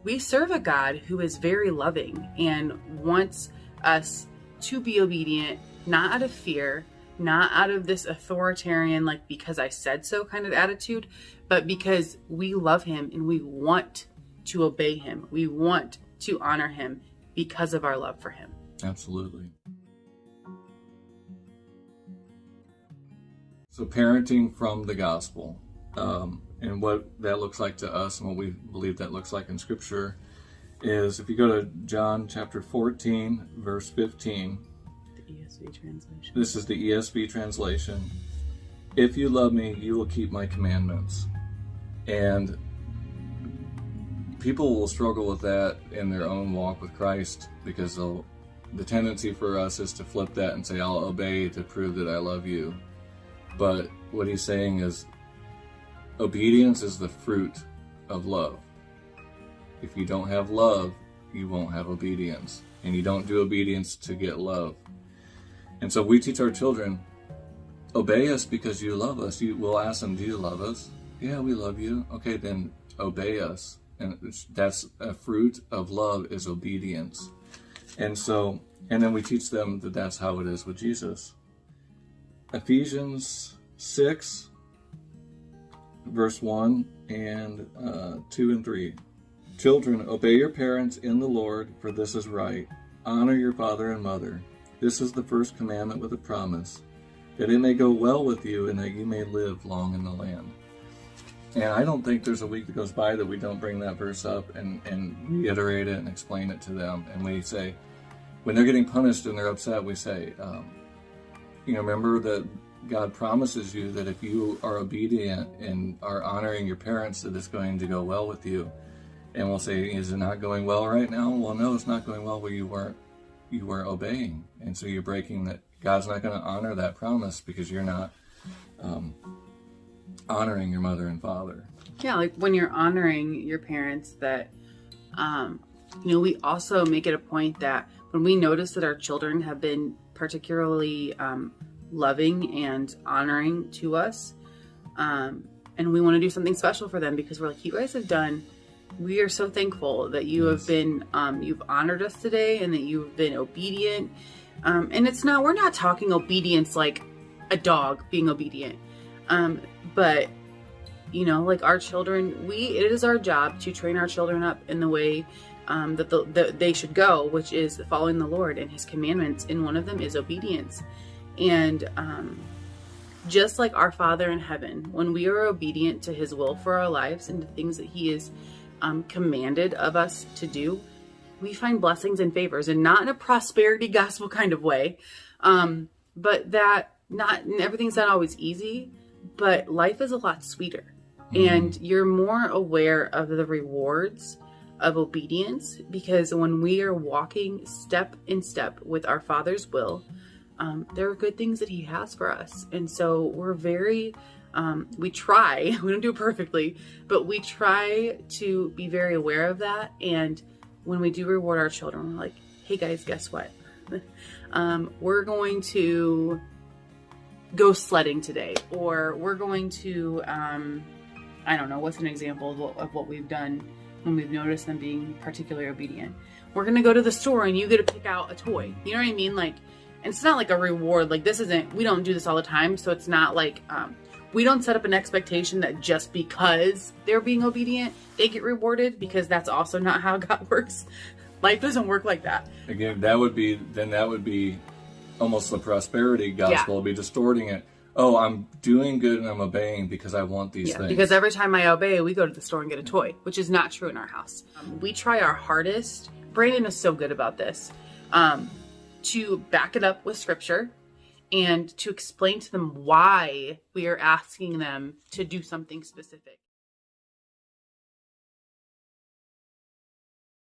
we serve a God who is very loving and wants us to be obedient, not out of fear, not out of this authoritarian, like, because I said so kind of attitude, but because we love him and we want to obey him. We want to honor him because of our love for him. Absolutely. So parenting from the gospel, and what that looks like to us and what we believe that looks like in Scripture is, if you go to John chapter 14, verse 15. The ESV translation. This is the ESV translation. If you love me, you will keep my commandments. And people will struggle with that in their own walk with Christ, because the tendency for us is to flip that and say, I'll obey to prove that I love you. But what he's saying is, obedience is the fruit of love. If you don't have love, you won't have obedience. And you don't do obedience to get love. And so we teach our children, obey us because you love us. We'll ask them, do you love us? Yeah, we love you. Okay, then obey us. And that's a fruit of love, is obedience. And then we teach them that that's how it is with Jesus. Ephesians 6, verse 1 and 2 and 3. Children, obey your parents in the Lord, for this is right. Honor your father and mother. This is the first commandment with a promise, that it may go well with you and that you may live long in the land. And I don't think there's a week that goes by that we don't bring that verse up and reiterate it and explain it to them. And we say, when they're getting punished and they're upset, we say, remember that God promises you that if you are obedient and are honoring your parents, that it's going to go well with you. And we'll say, is it not going well right now? Well, no, it's not going well where you weren't obeying. And so you're breaking that. God's not going to honor that promise because you're not honoring your mother and father. Yeah, like when you're honoring your parents, that, we also make it a point that when we notice that our children have been particularly loving and honoring to us, and we want to do something special for them because we're like, you guys have done, we are so thankful that you have been, you've honored us today and that you've been obedient. And we're not talking obedience like a dog being obedient. But, like our children, it is our job to train our children up in the way that they should go, which is following the Lord and his commandments. And one of them is obedience. And just like our Father in heaven, when we are obedient to his will for our lives and the things that he is commanded of us to do, we find blessings and favors, and not in a prosperity gospel kind of way. But that everything's not always easy, but life is a lot sweeter. And you're more aware of the rewards of obedience, because when we are walking step in step with our Father's will, there are good things that he has for us. And so we're very, we don't do it perfectly, but we try to be very aware of that. And when we do reward our children, we're like, hey guys, guess what? We're going to go sledding today, or we're going to, I don't know, what's an example of what we've done when we've noticed them being particularly obedient? We're going to go to the store and you get to pick out a toy. You know what I mean? Like, and it's not like a reward. Like, we don't do this all the time. So it's not like, we don't set up an expectation that just because they're being obedient, they get rewarded, because that's also not how God works. Life doesn't work like that. Again, that would be almost the prosperity gospel. It'll be distorting it. Oh, I'm doing good and I'm obeying because I want these things. Because every time I obey, we go to the store and get a toy, which is not true in our house. We try our hardest. Brandon is so good about this, to back it up with scripture and to explain to them why we are asking them to do something specific.